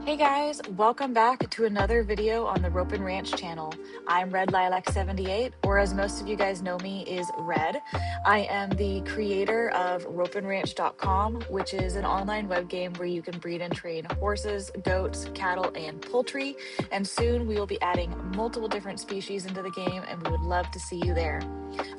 Hey guys, welcome back to another video on the Ropin Ranch channel. I'm Red Lilac 78, or as most of you guys know me is Red. I am the creator of ropinranch.com, which is an online web game where you can breed and train horses, goats, cattle, and poultry. And soon we will be adding multiple different species into the game, and we would love to see you there.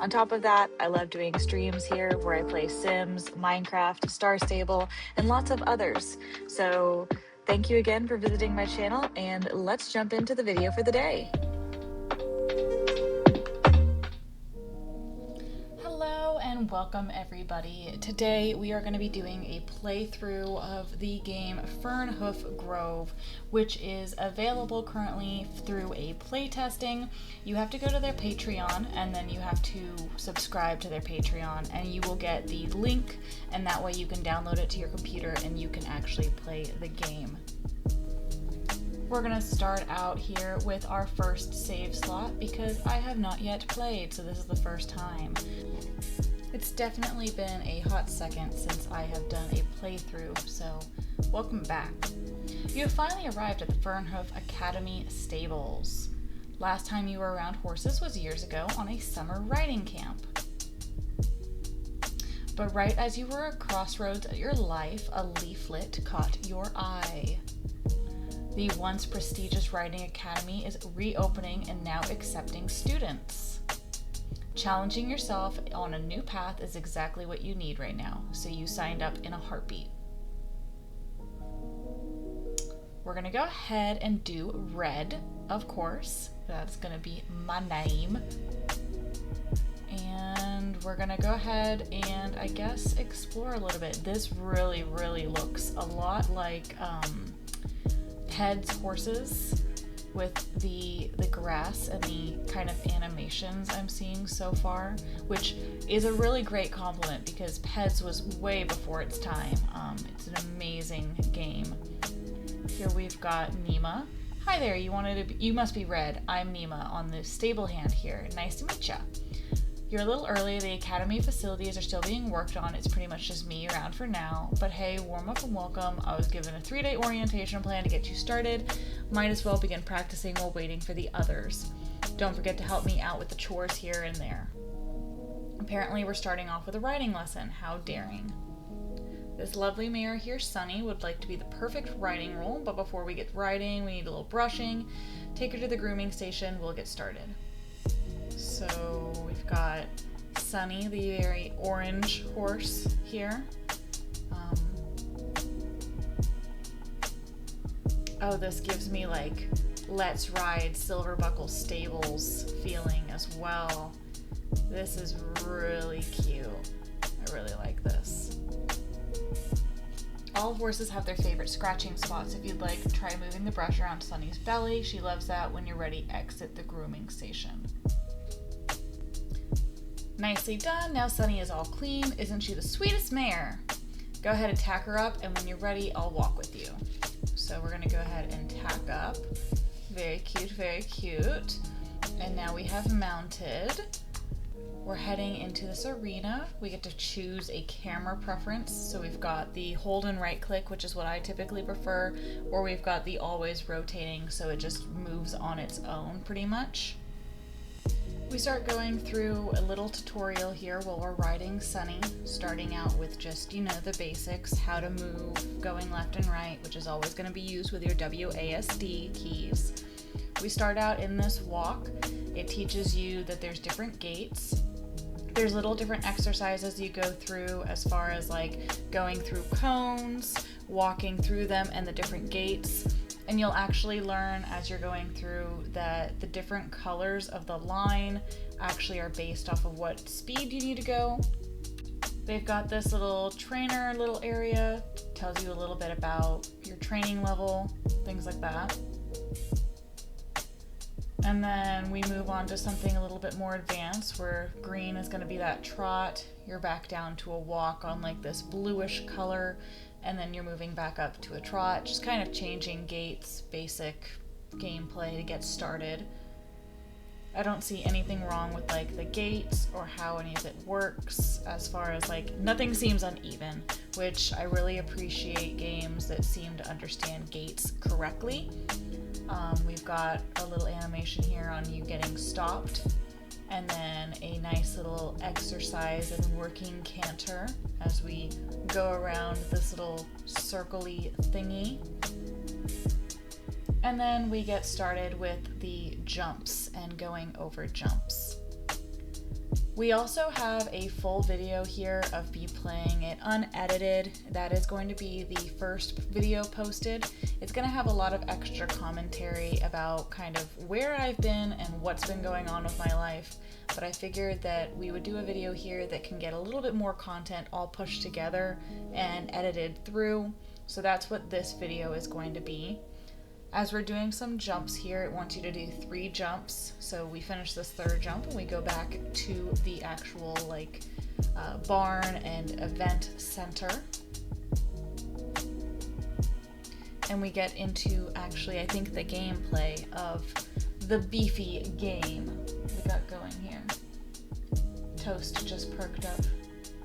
On top of that, I love doing streams here where I play Sims, Minecraft, Star Stable, and lots of others. So thank you again for visiting my channel, and let's jump into the video for the day. Hello and welcome everybody. Today we are going to be doing a playthrough of the game Fernhoof Grove, which is available currently through a playtesting. You have to go to their Patreon and then you have to subscribe to their Patreon, and you will get the link, and that way you can download it to your computer and you can actually play the game. We're going to start out here with our first save slot because I have not yet played, so this is the first time. It's definitely been a hot second since I have done a playthrough, so welcome back. You have finally arrived at the Fernhoof Academy stables. Last time you were around horses was years ago on a summer riding camp. But right as you were at crossroads of your life, a leaflet caught your eye. The once prestigious riding academy is reopening and now accepting students. Challenging yourself on a new path is exactly what you need right now, so you signed up in a heartbeat. We're going to go ahead and do Red, of course. That's going to be my name. And we're going to go ahead and, I guess, explore a little bit. This really, really looks a lot like Head's horses, with the grass and the kind of animations I'm seeing so far, which is a really great compliment because Peds was way before its time. It's an amazing game. Here we've got Nima. Hi there, you must be Red. I'm Nima on the stable hand here. Nice to meet ya. You're a little early. The academy facilities are still being worked on. It's pretty much just me around for now. But hey, warm up and welcome. I was given a 3-day orientation plan to get you started. Might as well begin practicing while waiting for the others. Don't forget to help me out with the chores here and there. Apparently we're starting off with a riding lesson. How daring. This lovely mare here, Sunny, would like to be the perfect riding role, but before we get riding, we need a little brushing. Take her to the grooming station. We'll get started. So we've got Sunny, the very orange horse here. Oh, this gives me like Let's Ride Silver Buckle Stables feeling as well. This is really cute. I really like this. All horses have their favorite scratching spots. If you'd like, try moving the brush around Sunny's belly. She loves that. When you're ready, exit the grooming station. Nicely done. Now Sunny is all clean. Isn't she the sweetest mare? Go ahead and tack her up, and when you're ready, I'll walk with you. So we're going to go ahead and tack up. Very cute, very cute. And now we have mounted. We're heading into this arena. We get to choose a camera preference. So we've got the hold and right click, which is what I typically prefer, or we've got the always rotating, so it just moves on its own pretty much. We start going through a little tutorial here while we're riding Sunny, starting out with just, the basics, how to move, going left and right, which is always going to be used with your WASD keys. We start out in this walk. It teaches you that there's different gaits. There's little different exercises you go through as far as like going through cones, walking through them, and the different gaits. And you'll actually learn as you're going through that the different colors of the line actually are based off of what speed you need to go. They've got this little trainer little area, tells you a little bit about your training level, things like that. And then we move on to something a little bit more advanced where green is going to be that trot. You're back down to a walk on like this bluish color, and then you're moving back up to a trot, just kind of changing gaits, basic gameplay to get started. I don't see anything wrong with like the gates or how any of it works, as far as like nothing seems uneven, which I really appreciate games that seem to understand gates correctly. We've got a little animation here on you getting stopped, and then a nice little exercise in working canter as we go around this little circle-y thingy. And then we get started with the jumps and going over jumps. We also have a full video here of me playing it unedited. That is going to be the first video posted. It's going to have a lot of extra commentary about kind of where I've been and what's been going on with my life. But I figured that we would do a video here that can get a little bit more content all pushed together and edited through. So that's what this video is going to be. As we're doing some jumps here, it wants you to do 3 jumps. So we finish this 3rd jump and we go back to the actual like barn and event center. And we get into actually, I think, the gameplay of the beefy game we got going here. Toast just perked up.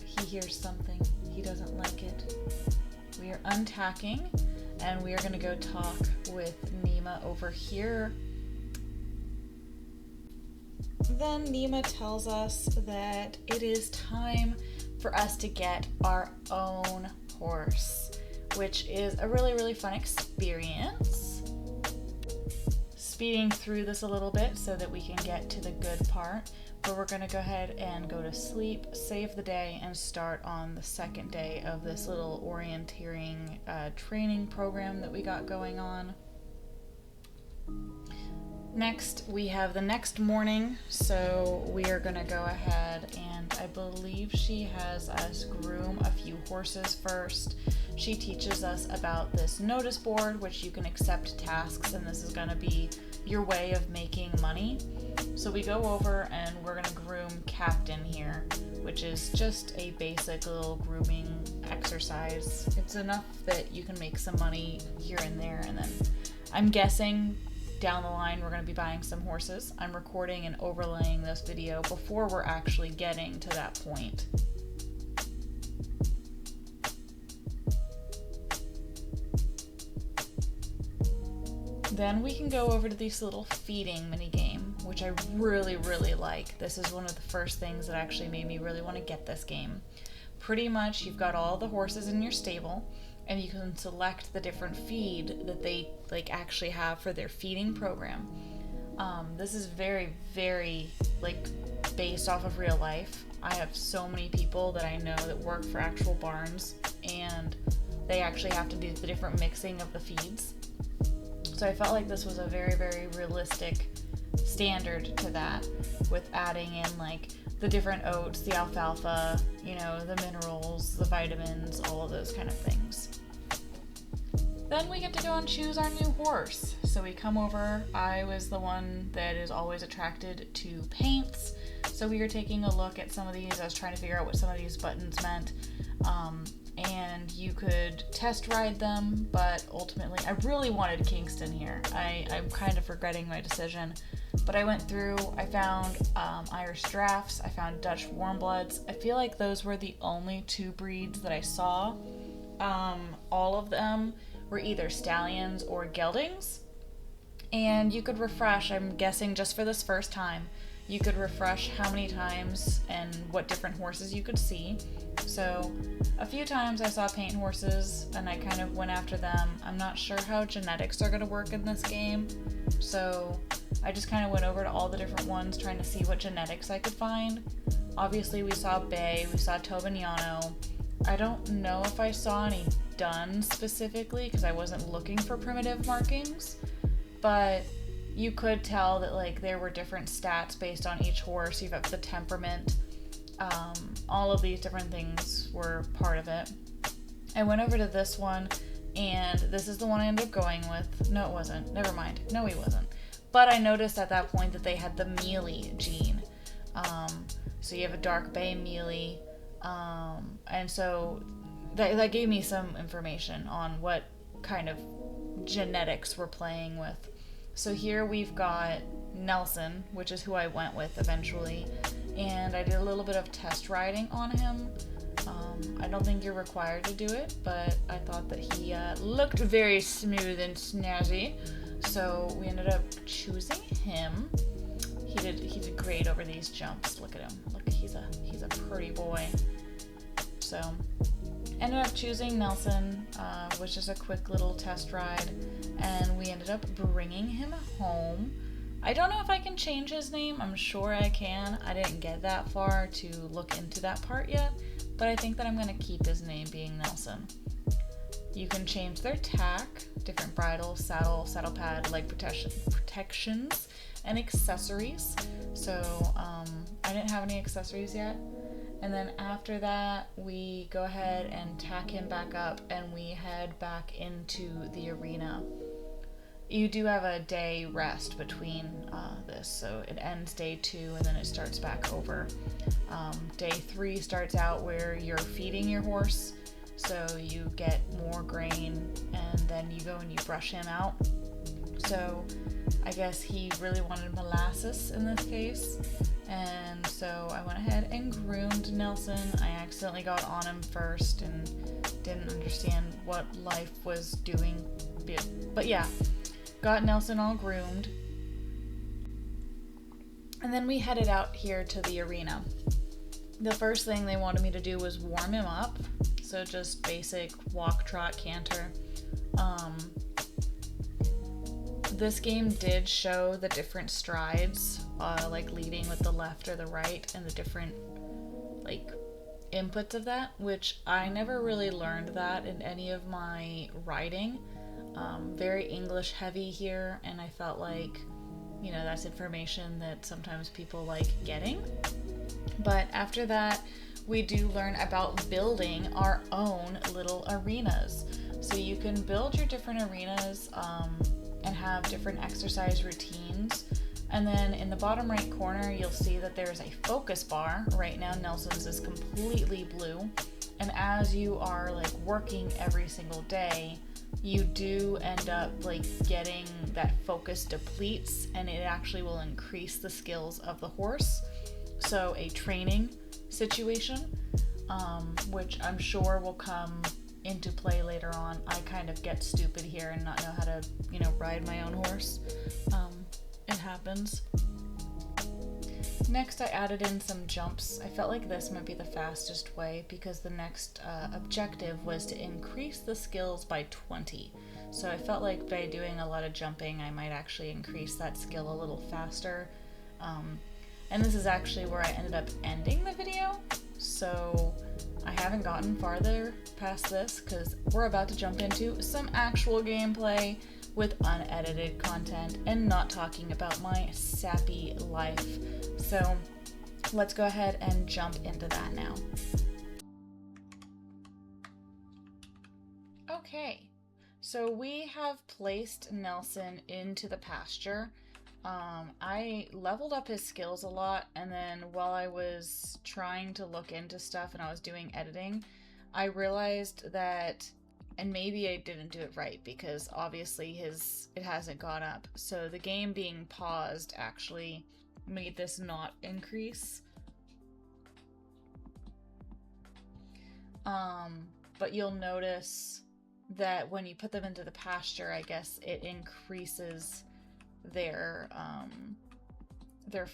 He hears something. He doesn't like it. We are untacking. And we are going to go talk with Nima over here. Then Nima tells us that it is time for us to get our own horse, which is a really, really fun experience. Speeding through this a little bit so that we can get to the good part, where we're going to go ahead and go to sleep, save the day, and start on the 2nd day of this little orienteering training program that we got going on. Next, we have the next morning, so we are going to go ahead and I believe she has us groom a few horses first. She teaches us about this notice board, which you can accept tasks, and this is going to be your way of making money. So we go over and we're going to groom Captain here, which is just a basic little grooming exercise. It's enough that you can make some money here and there, and then I'm guessing down the line we're going to be buying some horses. I'm recording and overlaying this video before we're actually getting to that point. Then we can go over to this little feeding mini game, which I really, really like. This is one of the first things that actually made me really want to get this game. Pretty much you've got all the horses in your stable, and you can select the different feed that they like actually have for their feeding program. This is very, very like based off of real life. I have so many people that I know that work for actual barns, and they actually have to do the different mixing of the feeds. So I felt like this was a very, very realistic standard to that, with adding in like the different oats, the alfalfa, you know, the minerals, the vitamins, all of those kind of things. Then we get to go and choose our new horse. So we come over. I was the one that is always attracted to paints. So we were taking a look at some of these. I was trying to figure out what some of these buttons meant. And you could test ride them, but ultimately I really wanted Kingston here. I'm kind of regretting my decision, but I went through, I found Irish Drafts, I found Dutch Warmbloods. I feel like those were the only 2 breeds that I saw. All of them were either stallions or geldings, and you could refresh, I'm guessing just for this first time, you could refresh how many times and what different horses you could see. So a few times I saw paint horses and I kind of went after them. I'm not sure how genetics are going to work in this game, so I just kind of went over to all the different ones trying to see what genetics I could find. Obviously we saw Bay, we saw Tobignano. I don't know if I saw any Dun specifically because I wasn't looking for primitive markings, but you could tell that like there were different stats based on each horse. You've got the temperament. All of these different things were part of it. I went over to this one, and this is the one I ended up going with. No, it wasn't. Never mind. No, he wasn't. But I noticed at that point that they had the mealy gene. So you have a dark bay mealy, and so that gave me some information on what kind of genetics we're playing with. So here we've got Nelson, which is who I went with eventually, and I did a little bit of test riding on him. I don't think you're required to do it, but I thought that he looked very smooth and snazzy, so we ended up choosing him. He did great over these jumps. Look at him. Look, he's a pretty boy. So ended up choosing Nelson, which is a quick little test ride, and we ended up bringing him home. I don't know if I can change his name. I'm sure I can. I didn't get that far to look into that part yet, but I think that I'm going to keep his name being Nelson. You can change their tack, different bridle, saddle pad, leg protections, and accessories. So I didn't have any accessories yet. And then after that, we go ahead and tack him back up and we head back into the arena. You do have a day rest between this, so it ends day 2 and then it starts back over. Day 3 starts out where you're feeding your horse, so you get more grain and then you go and you brush him out. So I guess he really wanted molasses in this case, and so I went ahead and groomed Nelson. I accidentally got on him first and didn't understand what life was doing, but yeah, got Nelson all groomed. And then we headed out here to the arena. The first thing they wanted me to do was warm him up, so just basic walk, trot, canter. This game did show the different strides, like leading with the left or the right, and the different like inputs of that, which I never really learned that in any of my riding. Very English heavy here, and I felt like, you know, that's information that sometimes people like getting. But after that, we do learn about building our own little arenas. So you can build your different arenas and have different exercise routines. And then in the bottom right corner, you'll see that there's a focus bar. Right now, Nelson's is completely blue. And as you are like working every single day, you do end up like getting that focus depletes, and it actually will increase the skills of the horse. So a training situation, which I'm sure will come into play later on. I kind of get stupid here and not know how to, you know, ride my own horse. It happens. Next, I added in some jumps. I felt like this might be the fastest way because the next objective was to increase the skills by 20. So I felt like by doing a lot of jumping, I might actually increase that skill a little faster. And this is actually where I ended up ending the video. So I haven't gotten farther past this because we're about to jump into some actual gameplay with unedited content and not talking about my sappy life. So let's go ahead and jump into that now. Okay, so we have placed Nelson into the pasture. I leveled up his skills a lot, and then while I was trying to look into stuff and I was doing editing, I realized that, and maybe I didn't do it right because obviously it hasn't gone up. So the game being paused actually made this not increase. But you'll notice that when you put them into the pasture, I guess it increases their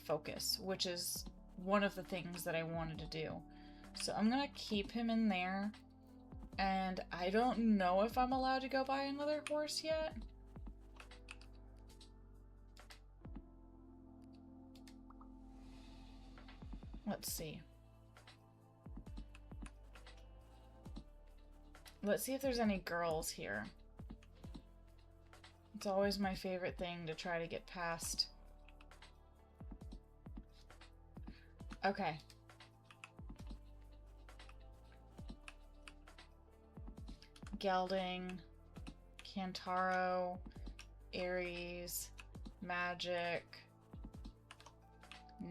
focus, which is one of the things that I wanted to do. So I'm gonna keep him in there, and I don't know if I'm allowed to go buy another horse yet. Let's see. Let's see if there's any girls here. It's always my favorite thing to try to get past. Okay. Gelding, Kantaro, Aries, Magic,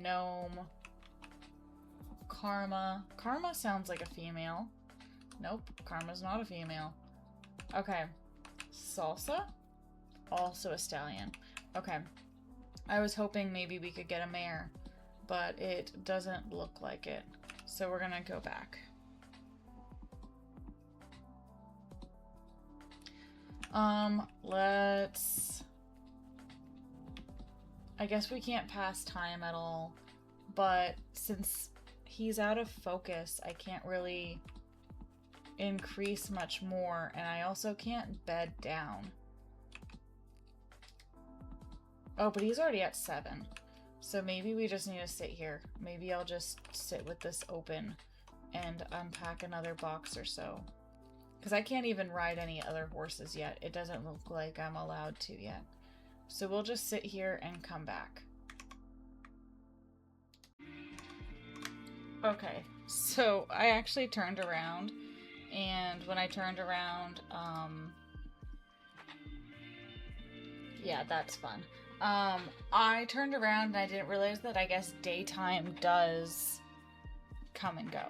Gnome, Karma. Karma sounds like a female. Nope, Karma's not a female. Okay. Salsa, also a stallion. Okay. I was hoping maybe we could get a mare, but it doesn't look like it. So we're gonna go back. Let's... I guess we can't pass time at all, but since he's out of focus, I can't really increase much more, and I also can't bed down. Oh, but he's already at 7. So maybe we just need to sit here. Maybe I'll just sit with this open and unpack another box or so. Because I can't even ride any other horses yet. It doesn't look like I'm allowed to yet. So we'll just sit here and come back. Okay, so I actually turned around, and when I turned around, yeah, that's fun. I turned around and I didn't realize that I guess daytime does come and go.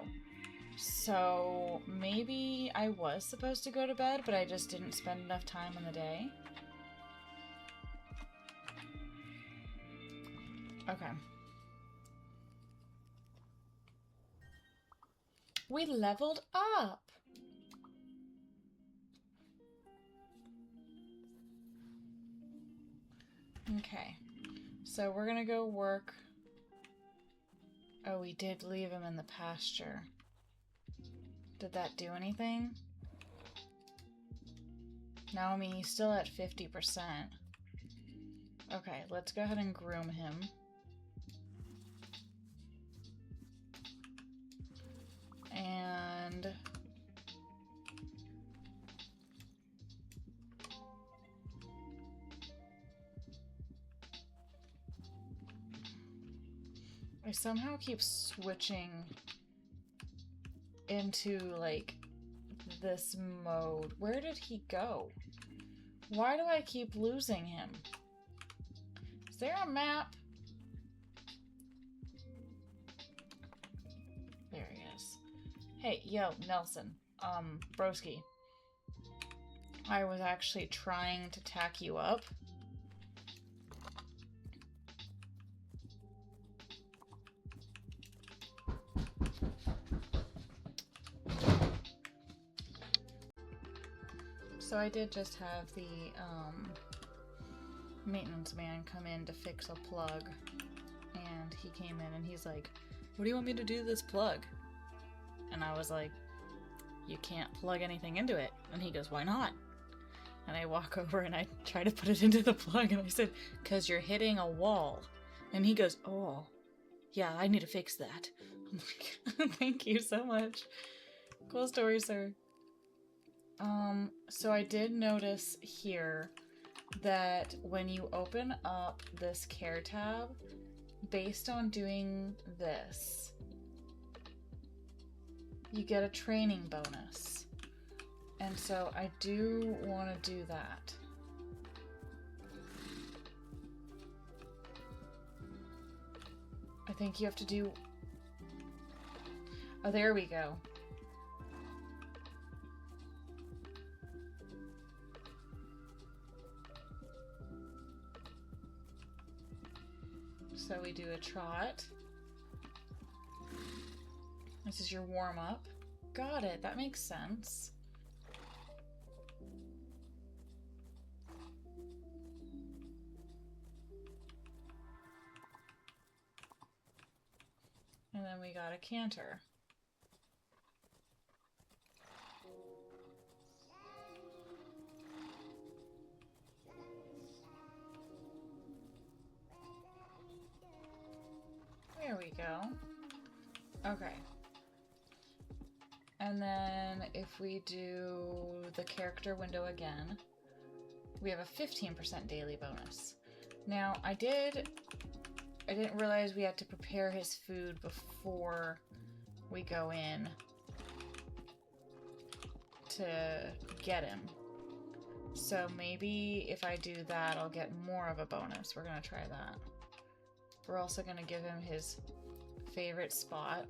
So maybe I was supposed to go to bed, but I just didn't spend enough time in the day. Okay. We leveled up! Okay. So we're gonna go work. Oh, we did leave him in the pasture. Did that do anything? No, I mean, he's still at 50%. Okay, let's go ahead and groom him. And... I somehow keep switching into, like, this mode. Where did he go? Why do I keep losing him? Is there a map? There he is. Hey, yo, Nelson. Broski. I was actually trying to tack you up. So I did just have the maintenance man come in to fix a plug, and he came in and he's like, "What do you want me to do to this plug?" And I was like, "You can't plug anything into it." And he goes, "Why not?" And I walk over and I try to put it into the plug, and I said, "'Cause you're hitting a wall." And he goes, "Oh, yeah, I need to fix that." I'm like, "Thank you so much. Cool story, sir." So I did notice here that when you open up this care tab, based on doing this, you get a training bonus. And so I do want to do that. I think you have to do... Oh, there we go. So we do a trot. This is your warm-up. Got it, that makes sense. And then we got a canter. There we go. Okay. And then if we do the character window again, we have a 15% daily bonus. Now, I didn't realize we had to prepare his food before we go in to get him. So maybe if I do that, I'll get more of a bonus. We're gonna try that. We're also gonna give him his favorite spot,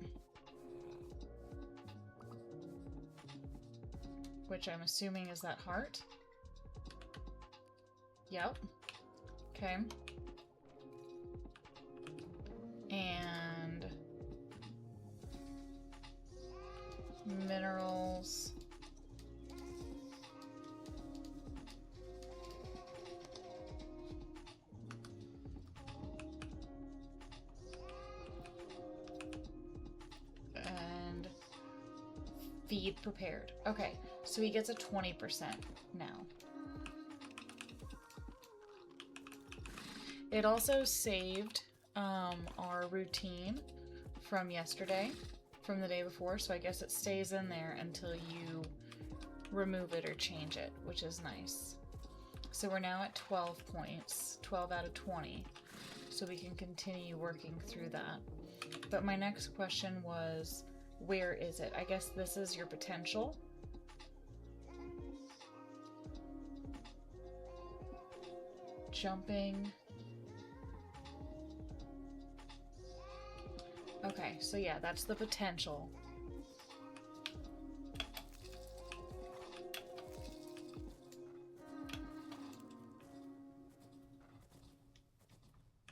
which I'm assuming is that heart. Yep. Okay. And minerals. And feed prepared. Okay, so he gets a 20% now. It also saved our routine from yesterday, from the day before, so I guess it stays in there until you remove it or change it, which is nice. So we're now at 12 points, 12 out of 20, so we can continue working through that. But my next question was, where is it? I guess this is your potential. Jumping. Okay, so yeah, that's the potential.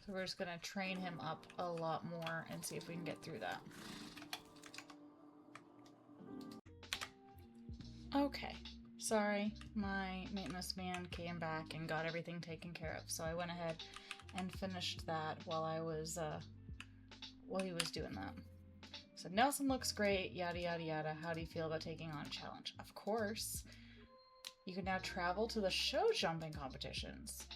So we're just gonna train him up a lot more and see if we can get through that. Okay, sorry, my maintenance man came back and got everything taken care of, so I went ahead and finished that while he was doing that. So Nelson looks great, yada yada yada. How do you feel about taking on a challenge? Of course. You can now travel to the show jumping competitions.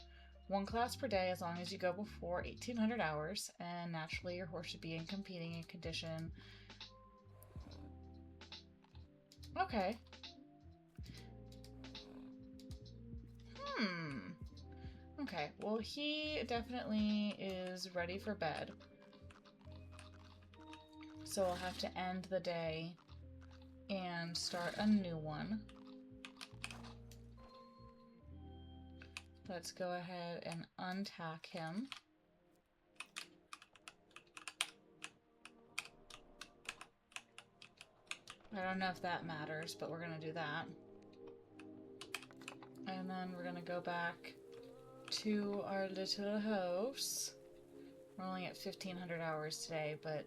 1 class per day as long as you go before 1800 hours, and naturally your horse should be in competing condition. Okay. Okay, well he definitely is ready for bed. So I'll have to end the day and start a new one. Let's go ahead and untack him. I don't know if that matters, but we're gonna do that. And then we're gonna go back to our little house. We're only at 1500 hours today, but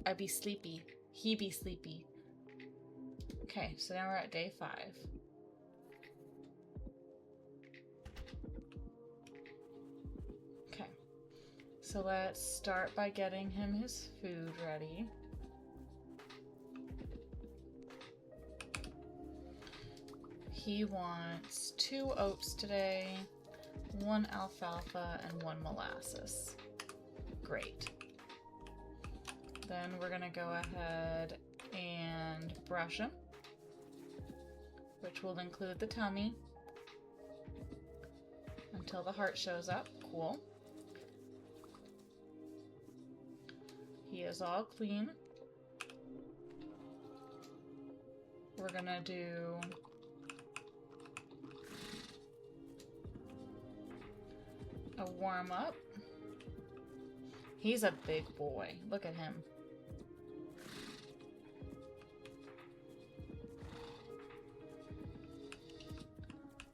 I be sleepy. He be sleepy. Okay, so now we're at day 5. Okay, so let's start by getting him his food ready. He wants 2 oats today, 1 alfalfa, and 1 molasses. Great. Then we're gonna go ahead and brush him, which will include the tummy until the heart shows up. Cool. He is all clean. We're gonna do a warm up. He's a big boy. Look at him.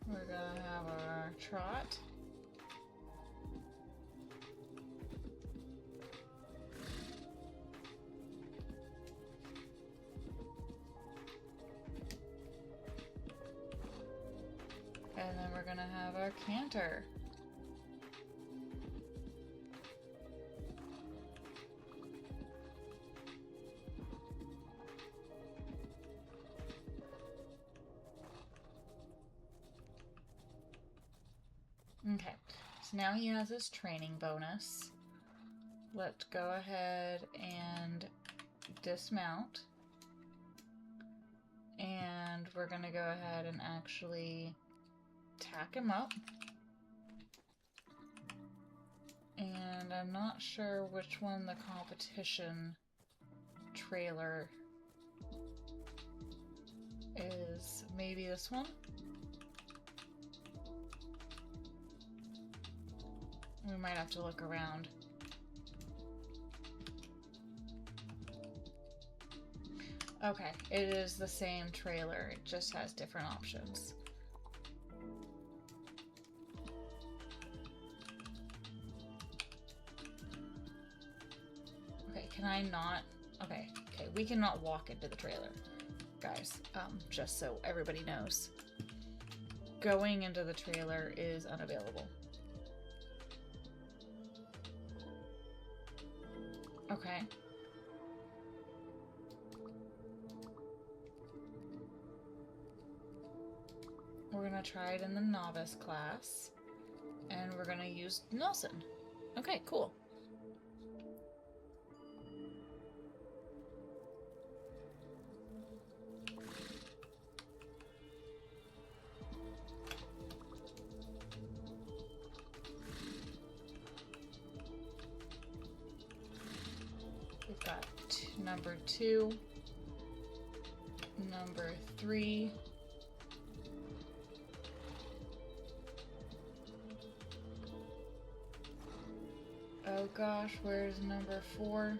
We're gonna have our trot. And then we're gonna have our canter. Okay, so now he has his training bonus. Let's go ahead and dismount. And we're gonna go ahead and actually tack him up. And I'm not sure which one the competition trailer is. Maybe this one? We might have to look around. Okay, it is the same trailer, it just has different options. Can I not? Okay, we cannot walk into the trailer. Guys, just so everybody knows. Going into the trailer is unavailable. Okay. We're gonna try it in the novice class. And we're gonna use Nelson. Okay, cool. We've got number 2, number 3, oh gosh, where's number 4?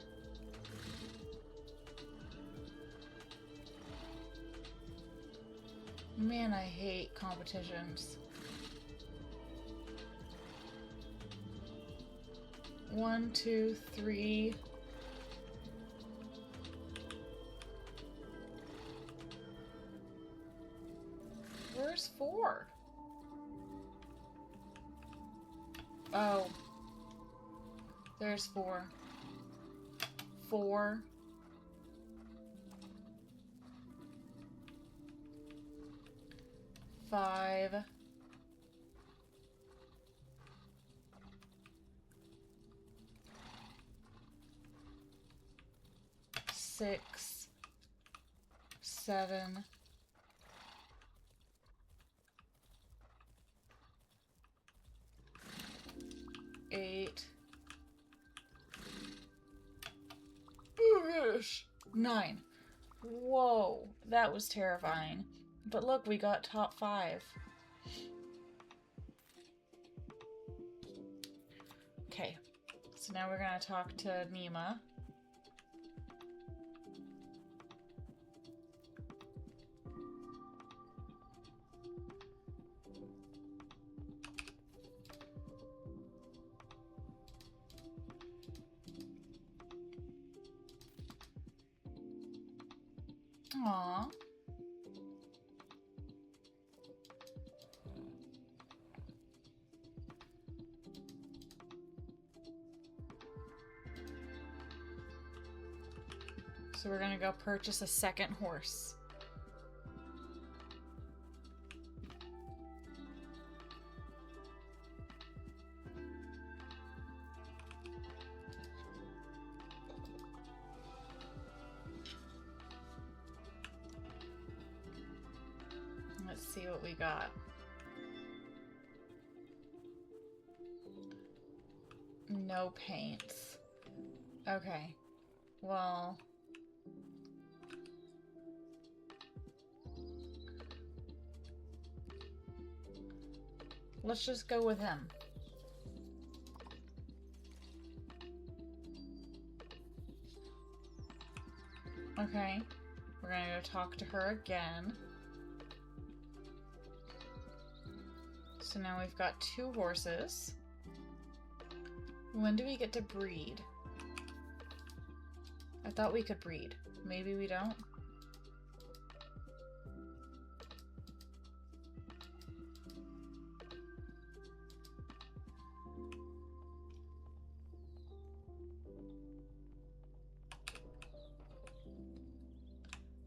Man, I hate competitions. 1, 2, 3. Where's 4? Oh. There's 4. 4. 5. 6. 7. 8. 9. Whoa, that was terrifying. But look, we got top 5. Okay, so now we're gonna talk to Nima. Aww. So we're gonna go purchase a second horse. Let's see what we got. No paints. Okay. Well... let's just go with him. Okay. We're gonna go talk to her again. So now we've got 2 horses. When do we get to breed? I thought we could breed. Maybe we don't?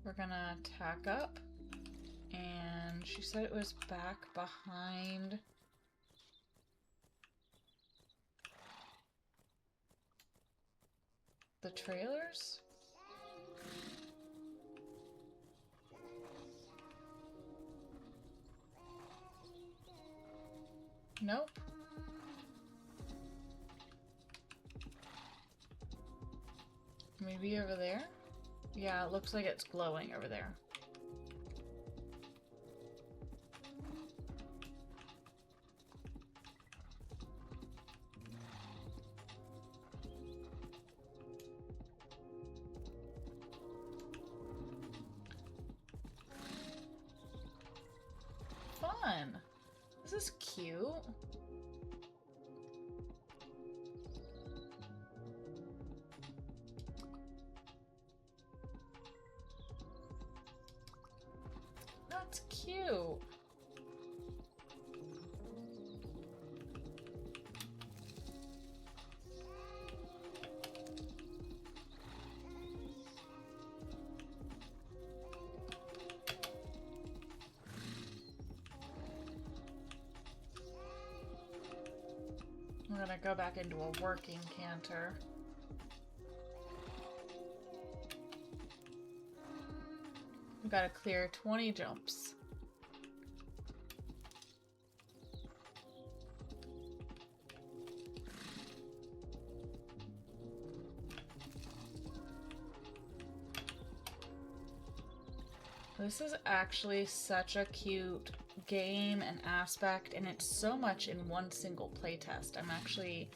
We're gonna tack up. And she said it was back behind the trailers? Nope. Maybe over there? Yeah, it looks like it's glowing over there. Fun. This is cute. cute. We're gonna go back into a working canter. We've got to clear 20 jumps. This is actually such a cute game and aspect, and it's so much in one single playtest. I'm actually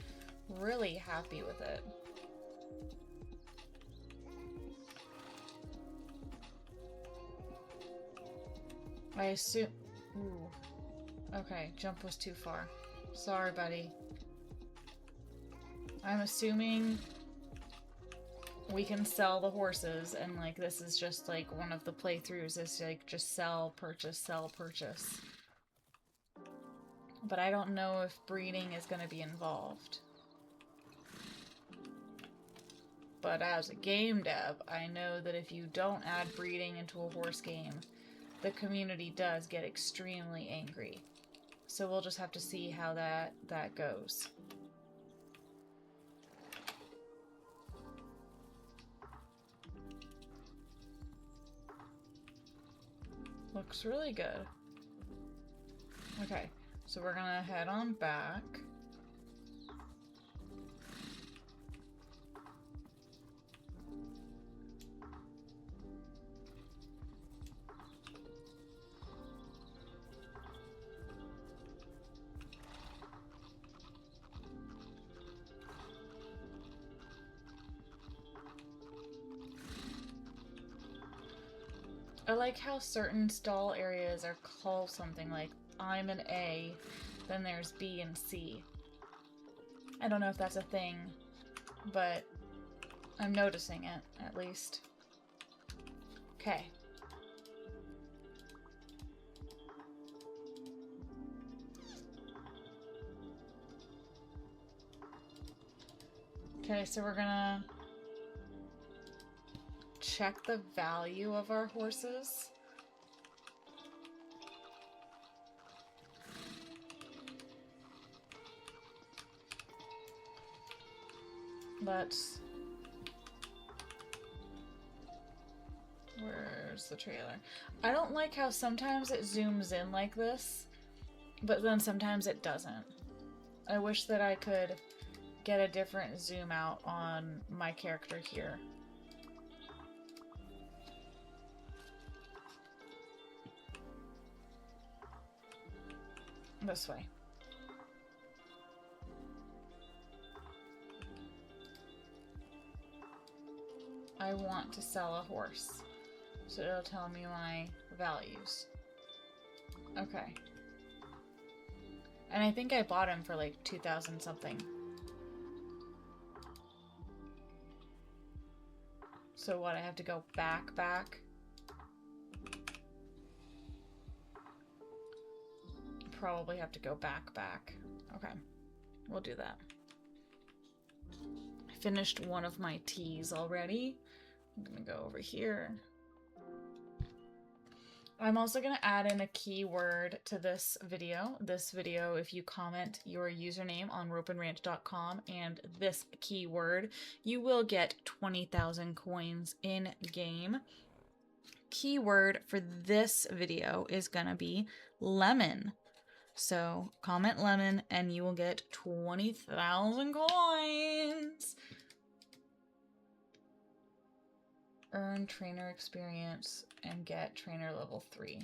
really happy with it. I assume... Ooh. Okay, jump was too far. Sorry, buddy. I'm assuming we can sell the horses, and like this is just like one of the playthroughs is like just sell, purchase, but I don't know if breeding is going to be involved. But as a game dev, I know that if you don't add breeding into a horse game, the community does get extremely angry. So we'll just have to see how that goes. Looks really good. Okay, so we're gonna head on back. I like how certain stall areas are called something like I'm an A, then there's B and C. I don't know if that's a thing, but I'm noticing it, at least. Okay. Okay, so we're gonna check the value of our horses. Where's the trailer? I don't like how sometimes it zooms in like this, but then sometimes it doesn't. I wish that I could get a different zoom out on my character here. This way. I want to sell a horse, so it'll tell me my values. Okay. And I think I bought him for like 2,000 something. So what, I have to go back? Probably have to go back. Okay, we'll do that. I finished one of my teas already. I'm gonna go over here. I'm also gonna add in a keyword to this video. This video, if you comment your username on ropinranch.com and this keyword, you will get 20,000 coins in game. Keyword for this video is gonna be lemon. So comment lemon and you will get 20,000 coins. Earn trainer experience and get trainer level 3.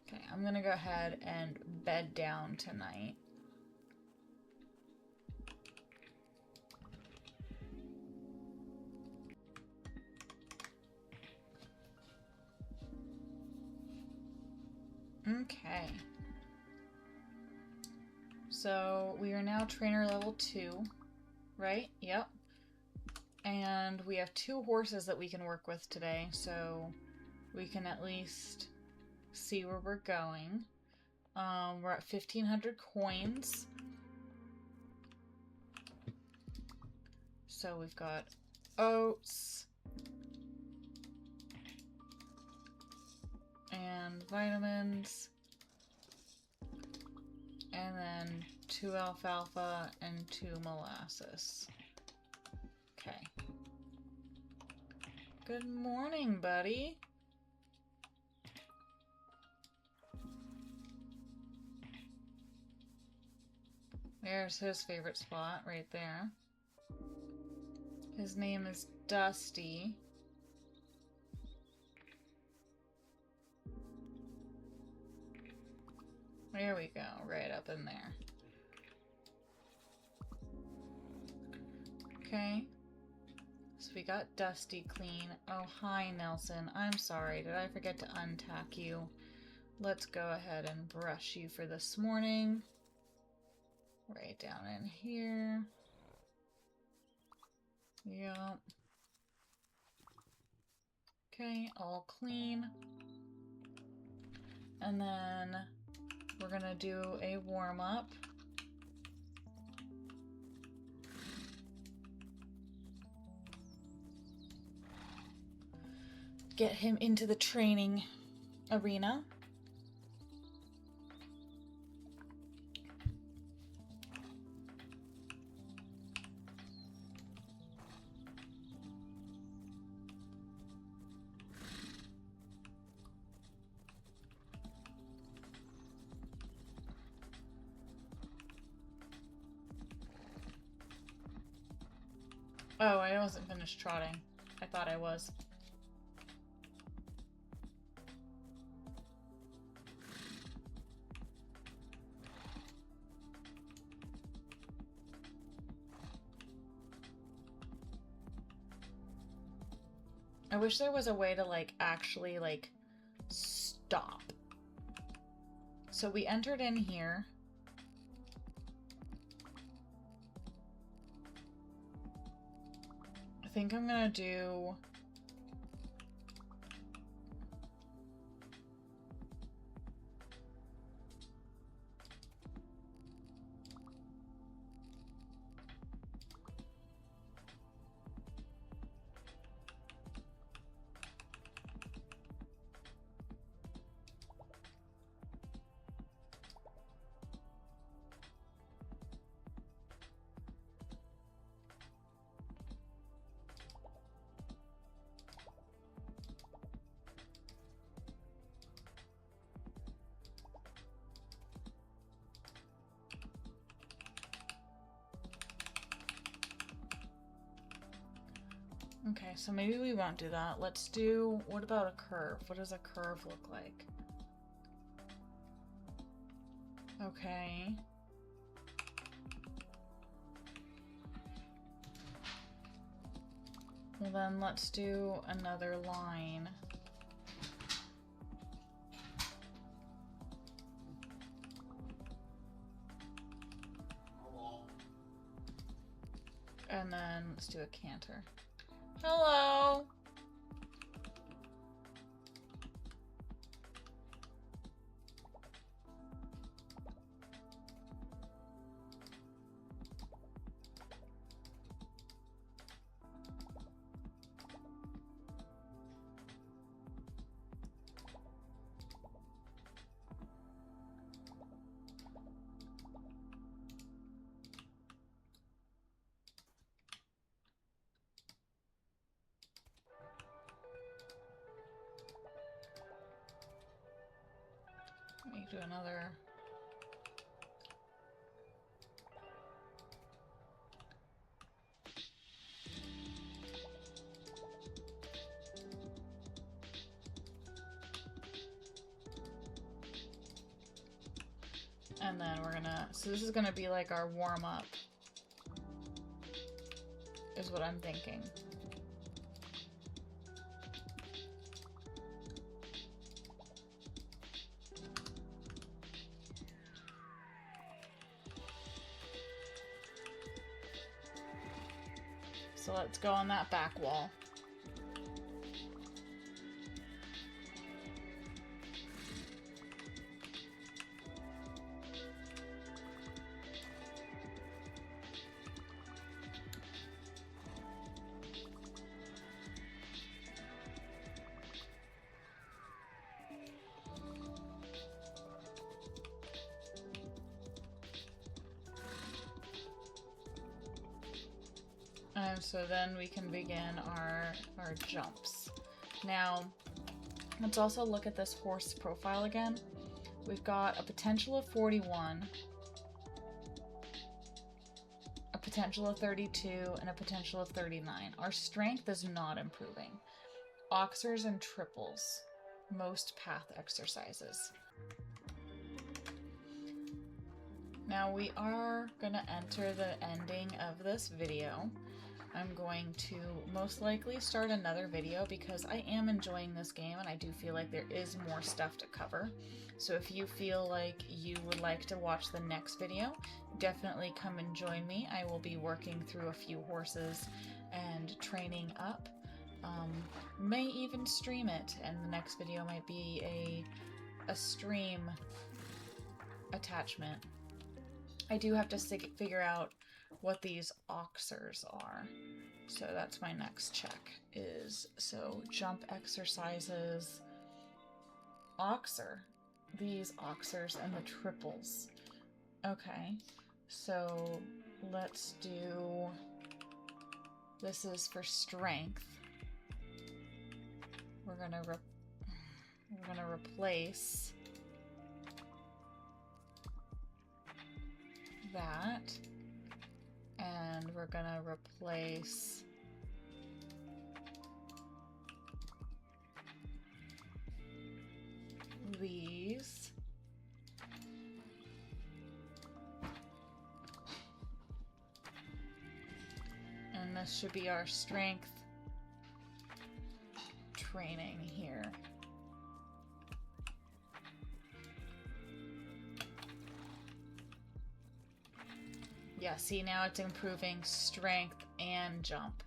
Okay, I'm gonna go ahead and bed down tonight. Okay. So we are now trainer level 2, right? Yep. And we have 2 horses that we can work with today, so we can at least see where we're going. We're at 1,500 coins. So we've got oats and vitamins, and then 2 alfalfa and 2 molasses. Okay. Good morning, buddy. There's his favorite spot right there. His name is Dusty. There we go, right up in there. Okay. So we got Dusty clean. Oh, hi, Nelson. I'm sorry. Did I forget to untack you? Let's go ahead and brush you for this morning. Right down in here. Yep. Okay, all clean. And then we're gonna do a warm-up. Get him into the training arena. Oh, I wasn't finished trotting. I thought I was. I wish there was a way to, like, actually, like, stop. So we entered in here. I think I'm gonna do... Okay, so maybe we won't do that. Let's do... What about a curve? What does a curve look like? Okay. Well then, let's do another line. And then let's do a canter. Hello! Let me do another. And then we're gonna, so this is gonna be like our warm-up, is what I'm thinking. So let's go on that back wall. And so then we can begin our jumps. Now, let's also look at this horse profile again. We've got a potential of 41, a potential of 32, and a potential of 39. Our strength is not improving. Oxers and triples, most path exercises. Now we are gonna enter the ending of this video. I'm going to most likely start another video because I am enjoying this game and I do feel like there is more stuff to cover. So if you feel like you would like to watch the next video, definitely come and join me. I will be working through a few horses and training up. May even stream it, and the next video might be a stream attachment. I do have to figure out what these oxers are. So that's my next check is, so jump exercises, oxer, these oxers and the triples. Okay, so let's do, this is for strength. We're gonna replace that, and we're gonna replace these. And this should be our strength training here. Yeah, see, now it's improving strength and jump.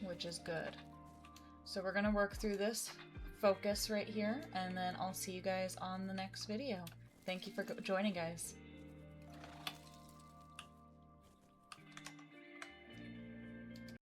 Which is good. So we're gonna work through this focus right here, and then I'll see you guys on the next video. Thank you for joining, guys.